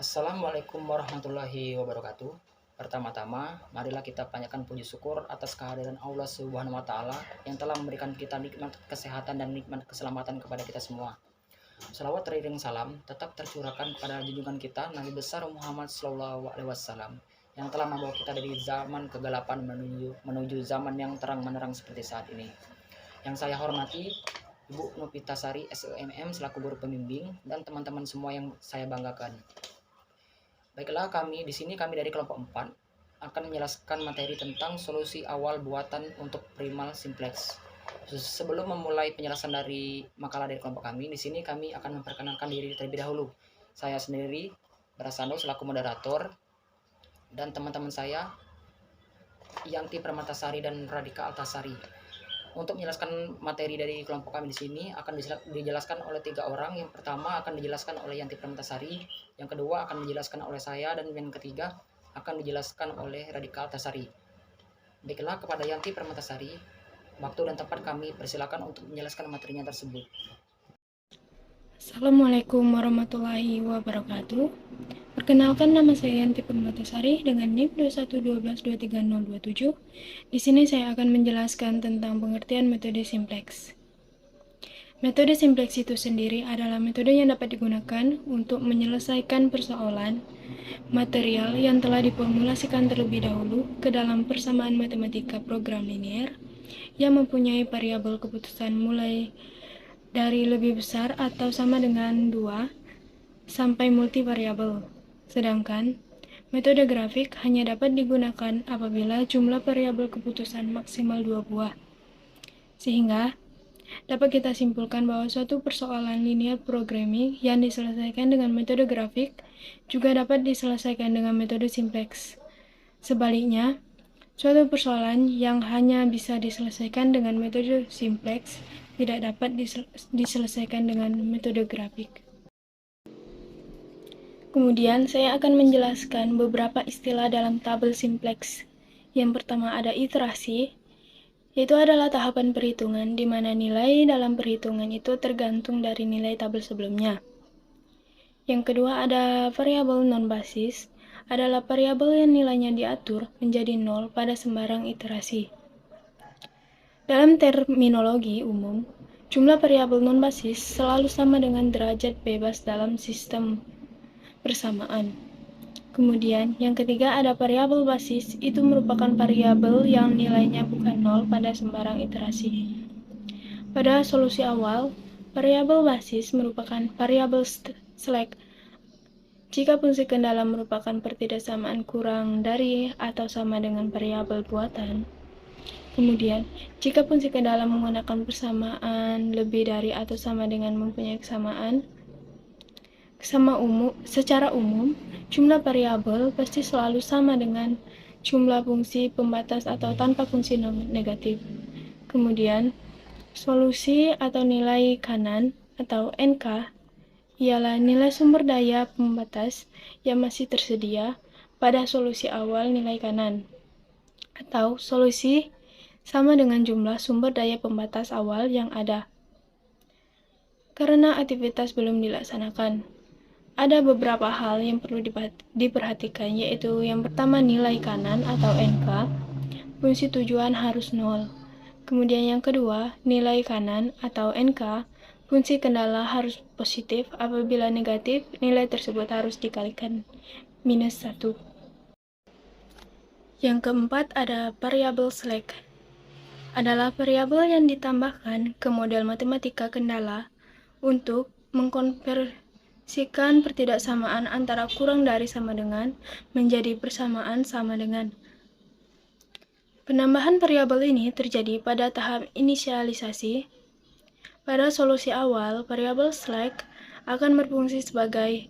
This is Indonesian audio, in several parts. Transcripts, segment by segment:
Assalamualaikum warahmatullahi wabarakatuh. Pertama-tama, marilah kita panjatkan puji syukur atas kehadiran Allah Subhanahu wa taala yang telah memberikan kita nikmat kesehatan dan nikmat keselamatan kepada kita semua. Salawat teriring salam tetap tercurahkan kepada junjungan kita Nabi besar Muhammad SAW yang telah membawa kita dari zaman kegelapan menuju zaman yang terang menerang seperti saat ini. Yang saya hormati Ibu Novitasari SEMM selaku guru pembimbing dan teman-teman semua yang saya banggakan. Baiklah, kami dari kelompok 4 akan menjelaskan materi tentang solusi awal buatan untuk primal simplex. Sebelum memulai penjelasan dari makalah dari kelompok kami, di sini kami akan memperkenalkan diri terlebih dahulu. Saya sendiri Brasando selaku moderator dan teman-teman saya Yanti Permatasari dan Radika Altasari. Untuk menjelaskan materi dari kelompok kami di sini akan dijelaskan oleh 3 orang. Yang pertama akan dijelaskan oleh Yanti Permatasari, yang kedua akan dijelaskan oleh saya, dan yang ketiga akan dijelaskan oleh Radika Altasari. Baiklah, kepada Yanti Permatasari, waktu dan tempat kami persilakan untuk menjelaskan materinya tersebut. Assalamualaikum warahmatullahi wabarakatuh. Perkenalkan, nama saya Yanti Permatasari dengan NIM 211223027. Di sini saya akan menjelaskan tentang pengertian metode simplex. Metode simplex itu sendiri adalah metode yang dapat digunakan untuk menyelesaikan persoalan material yang telah diformulasikan terlebih dahulu ke dalam persamaan matematika program linear yang mempunyai variabel keputusan mulai dari lebih besar atau sama dengan 2 sampai multivariabel. Sedangkan metode grafik hanya dapat digunakan apabila jumlah variabel keputusan maksimal 2 buah. Sehingga dapat kita simpulkan bahwa suatu persoalan linear programming yang diselesaikan dengan metode grafik juga dapat diselesaikan dengan metode simplex. Sebaliknya, suatu persoalan yang hanya bisa diselesaikan dengan metode simplex tidak dapat diselesaikan dengan metode grafik. Kemudian saya akan menjelaskan beberapa istilah dalam tabel simplex. Yang pertama ada iterasi, yaitu adalah tahapan perhitungan di mana nilai dalam perhitungan itu tergantung dari nilai tabel sebelumnya. Yang kedua ada variabel non-basis, adalah variabel yang nilainya diatur menjadi 0 pada sembarang iterasi. Dalam terminologi umum, jumlah variabel non-basis selalu sama dengan derajat bebas dalam sistem persamaan. Kemudian, yang ketiga ada variabel basis, itu merupakan variabel yang nilainya bukan 0 pada sembarang iterasi. Pada solusi awal, variabel basis merupakan variabel slack. Jika fungsi kendala merupakan pertidaksamaan kurang dari atau sama dengan variabel buatan. Kemudian, jika fungsi kendala menggunakan persamaan lebih dari atau sama dengan mempunyai kesamaan, secara umum, jumlah variabel pasti selalu sama dengan jumlah fungsi pembatas atau tanpa fungsi negatif. Kemudian, solusi atau nilai kanan atau NK ialah nilai sumber daya pembatas yang masih tersedia pada solusi awal nilai kanan, atau solusi sama dengan jumlah sumber daya pembatas awal yang ada. Karena aktivitas belum dilaksanakan, ada beberapa hal yang perlu diperhatikan, yaitu yang pertama nilai kanan atau NK, fungsi tujuan harus 0. Kemudian yang kedua, nilai kanan atau NK, fungsi kendala harus positif, apabila negatif, nilai tersebut harus dikalikan -1. Yang keempat ada variabel slack. Adalah variabel yang ditambahkan ke model matematika kendala untuk mengkonversikan pertidaksamaan antara kurang dari sama dengan menjadi persamaan sama dengan. Penambahan variabel ini terjadi pada tahap inisialisasi. Pada solusi awal, variabel slack akan berfungsi sebagai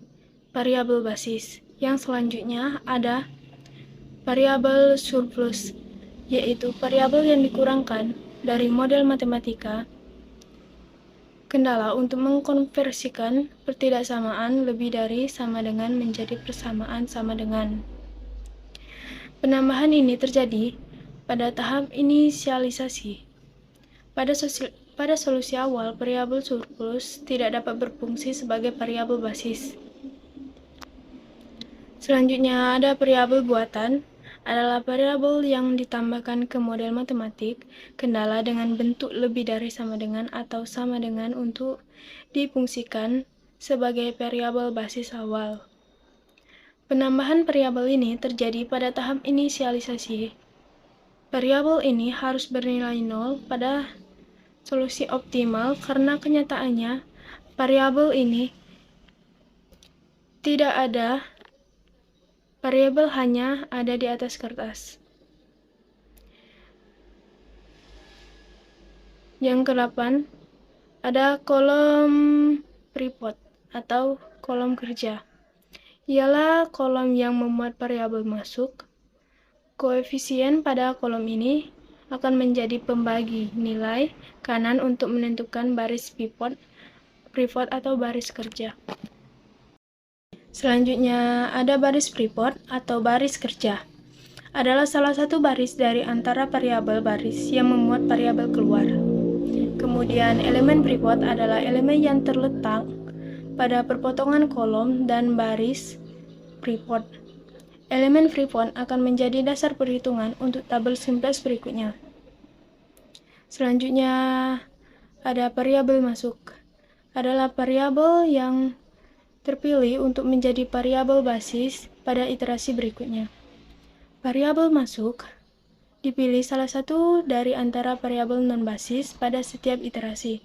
variabel basis. Yang selanjutnya ada variabel surplus, yaitu variabel yang dikurangkan dari model matematika kendala untuk mengkonversikan pertidaksamaan lebih dari sama dengan menjadi persamaan sama dengan. Penambahan ini terjadi pada tahap inisialisasi. Pada pada solusi awal, variabel surplus tidak dapat berfungsi sebagai variabel basis. Selanjutnya ada variabel buatan, adalah variabel yang ditambahkan ke model matematik, kendala dengan bentuk lebih dari sama dengan atau sama dengan untuk difungsikan sebagai variabel basis awal. Penambahan variabel ini terjadi pada tahap inisialisasi. Variabel ini harus bernilai 0 pada solusi optimal karena kenyataannya variabel ini tidak ada. Variabel hanya ada di atas kertas. Yang ke-8, ada kolom report atau kolom kerja. Ialah kolom yang memuat variabel masuk. Koefisien pada kolom ini akan menjadi pembagi nilai kanan untuk menentukan baris pivot atau baris kerja. Selanjutnya, ada baris pivot atau baris kerja. Adalah salah satu baris dari antara variabel baris yang memuat variabel keluar. Kemudian, elemen pivot adalah elemen yang terletak pada perpotongan kolom dan baris pivot. Elemen pivot akan menjadi dasar perhitungan untuk tabel simplex berikutnya. Selanjutnya, ada variabel masuk. Adalah variabel yang terpilih untuk menjadi variabel basis pada iterasi berikutnya. Variabel masuk dipilih salah satu dari antara variabel non-basis pada setiap iterasi.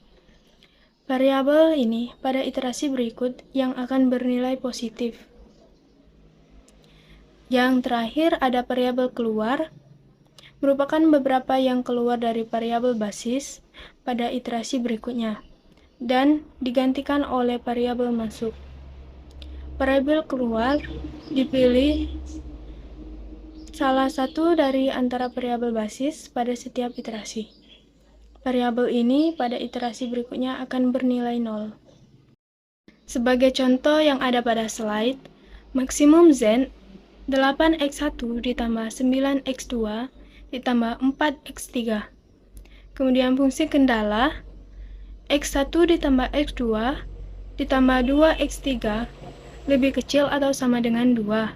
Variabel ini pada iterasi berikut yang akan bernilai positif. Yang terakhir ada variabel keluar, merupakan beberapa yang keluar dari variabel basis pada iterasi berikutnya, dan digantikan oleh variabel masuk. Variabel keluar dipilih salah satu dari antara variabel basis pada setiap iterasi. Variabel ini pada iterasi berikutnya akan bernilai 0. Sebagai contoh yang ada pada slide, maksimum Z 8x1 ditambah 9x2 ditambah 4x3. Kemudian fungsi kendala x1 ditambah x2 ditambah 2x3 lebih kecil atau sama dengan 2.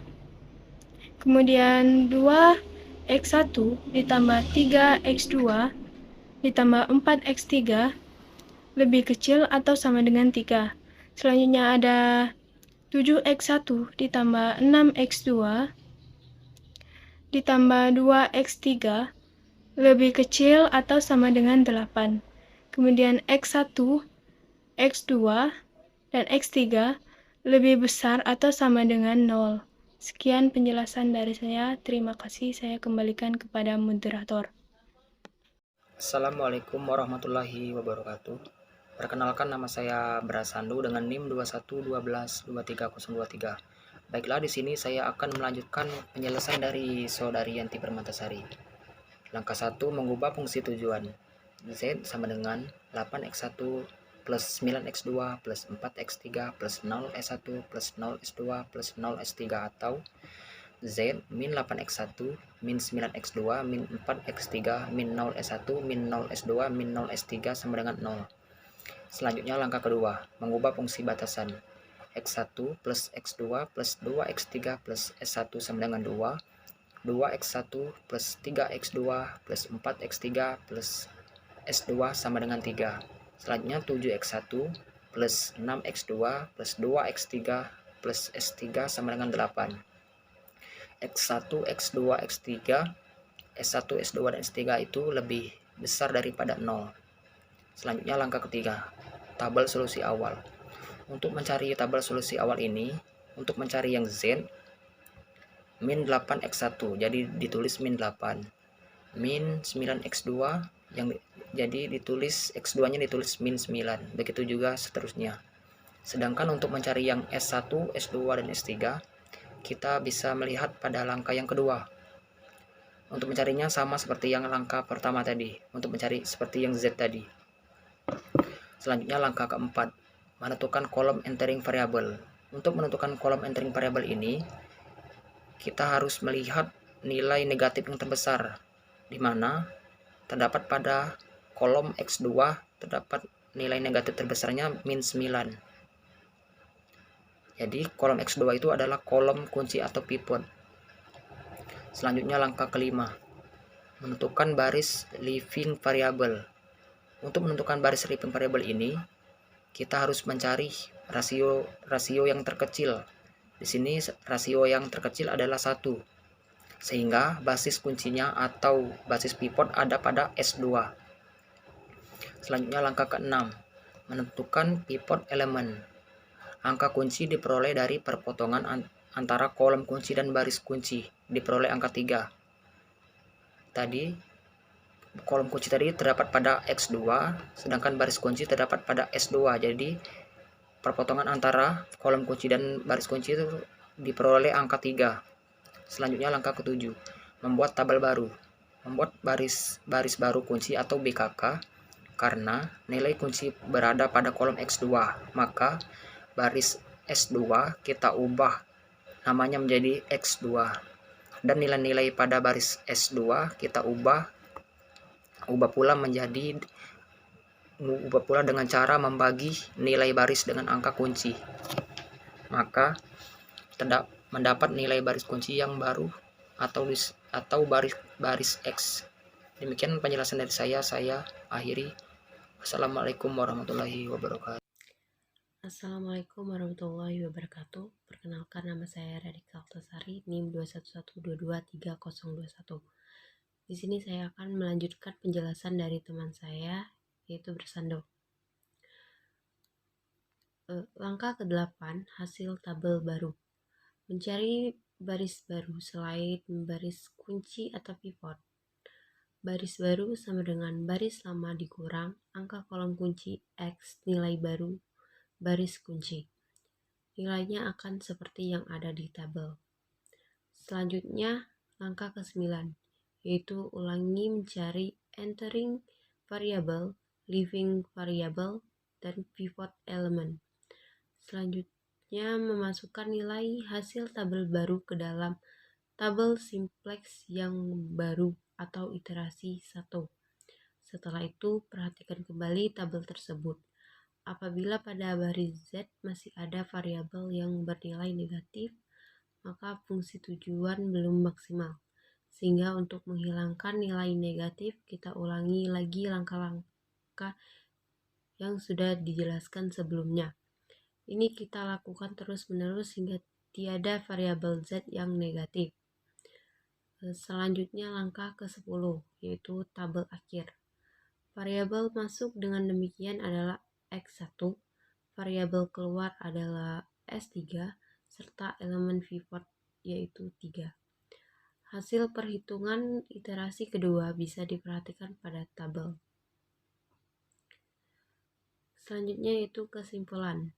Kemudian 2x1 ditambah 3x2 ditambah 4x3 lebih kecil atau sama dengan 3. Selanjutnya ada 7x1 ditambah 6x2 ditambah 2x3 lebih kecil atau sama dengan 8. Kemudian x1, x2, dan x3 lebih besar atau sama dengan 0. Sekian penjelasan dari saya. Terima kasih. Saya kembalikan kepada moderator. Assalamualaikum warahmatullahi wabarakatuh. Perkenalkan, nama saya Brasandu dengan NIM 2112230023. Baiklah, di sini saya akan melanjutkan penjelasan dari Saudari Yanti Permatasari. Langkah 1, mengubah fungsi tujuan. Z sama dengan 8x1 plus 9x2 plus 4x3 plus 0s1 plus 0s2 plus 0s3, atau Z min 8x1 min 9x2 min 4x3 min 0s1 min 0s2 min 0s3 sama dengan 0. Selanjutnya langkah kedua, mengubah fungsi batasan. x1 plus x2 plus 2x3 plus s1 sama dengan 2, 2x1 plus 3x2 plus 4x3 plus s2 sama dengan 3. Selanjutnya 7x1 plus 6x2 plus 2x3 plus s3 sama dengan 8. x1, x2, x3, s1, s2, dan s3 itu lebih besar daripada 0. Selanjutnya langkah ketiga, tabel solusi awal. Untuk mencari tabel solusi awal ini, untuk mencari yang Z, min 8x1, jadi ditulis min 8. Min 9x2, yang jadi ditulis x2 nya ditulis min 9, begitu juga seterusnya. Sedangkan untuk mencari yang S1, S2, dan S3, kita bisa melihat pada langkah yang kedua. Untuk mencarinya sama seperti yang langkah pertama tadi, untuk mencari seperti yang Z tadi. Selanjutnya langkah keempat, menentukan kolom entering variable. Untuk menentukan kolom entering variable ini, kita harus melihat nilai negatif yang terbesar, di mana terdapat pada kolom X2 terdapat nilai negatif terbesarnya min 9. Jadi kolom X2 itu adalah kolom kunci atau pivot. Selanjutnya langkah kelima, menentukan baris leaving variable. Untuk menentukan baris leaving variable ini, kita harus mencari rasio yang terkecil. Di sini rasio yang terkecil adalah 1, sehingga basis kuncinya atau basis pivot ada pada S2. Selanjutnya langkah ke-6, menentukan pivot elemen. Angka kunci diperoleh dari perpotongan antara kolom kunci dan baris kunci, diperoleh angka 3. Tadi kolom kunci tadi terdapat pada X2, sedangkan baris kunci terdapat pada S2. Jadi perpotongan antara kolom kunci dan baris kunci itu diperoleh angka 3. Selanjutnya langkah ke-7, membuat tabel baru. Membuat baris baru kunci atau BKK karena nilai kunci berada pada kolom X2, maka baris S2 kita ubah namanya menjadi X2, dan nilai-nilai pada baris S2 kita ubah pula dengan cara membagi nilai baris dengan angka kunci, maka mendapat nilai baris kunci yang baru atau baris X. Demikian penjelasan dari saya akhiri. Assalamualaikum warahmatullahi wabarakatuh. Assalamualaikum warahmatullahi wabarakatuh. Perkenalkan, nama saya Radhika Altasari, NIM 211223021. Di sini saya akan melanjutkan penjelasan dari teman saya, yaitu Bersando. Langkah ke-8, hasil tabel baru. Mencari baris baru selain baris kunci atau pivot. Baris baru sama dengan baris lama dikurang angka kolom kunci X nilai baru baris kunci. Nilainya akan seperti yang ada di tabel. Selanjutnya, langkah ke-9, yaitu ulangi mencari entering variable, leaving variable, dan pivot element. Selanjutnya, memasukkan nilai hasil tabel baru ke dalam tabel simplex yang baru atau iterasi 1. Setelah itu, perhatikan kembali tabel tersebut. Apabila pada baris Z masih ada variabel yang bernilai negatif, maka fungsi tujuan belum maksimal. Sehingga untuk menghilangkan nilai negatif, kita ulangi lagi langkah-langkah yang sudah dijelaskan sebelumnya. Ini kita lakukan terus-menerus hingga tiada variabel Z yang negatif. Selanjutnya langkah ke-10, yaitu tabel akhir. Variabel masuk dengan demikian adalah X1, variabel keluar adalah S3, serta elemen pivot yaitu 3. Hasil perhitungan iterasi kedua bisa diperhatikan pada tabel. Selanjutnya yaitu kesimpulan.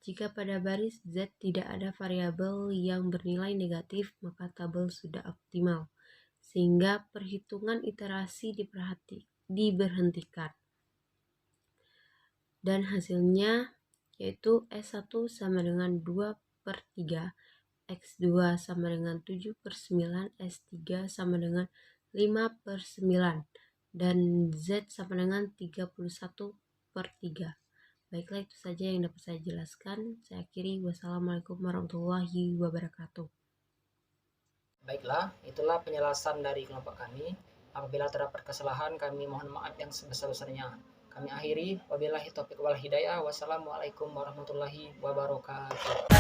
Jika pada baris Z tidak ada variabel yang bernilai negatif, maka tabel sudah optimal, sehingga perhitungan iterasi diberhentikan. Dan hasilnya yaitu S1 sama dengan 2/3, X2 sama dengan 7/9, S3 sama dengan 5/9, dan Z sama dengan 31/3. Baiklah, itu saja yang dapat saya jelaskan. Saya akhiri. Wassalamualaikum warahmatullahi wabarakatuh. Baiklah, itulah penjelasan dari kelompok kami. Apabila terdapat kesalahan, kami mohon maaf yang sebesar-besarnya. Kami akhiri, wabillahi taufiq wal hidayah. Wassalamualaikum warahmatullahi wabarakatuh.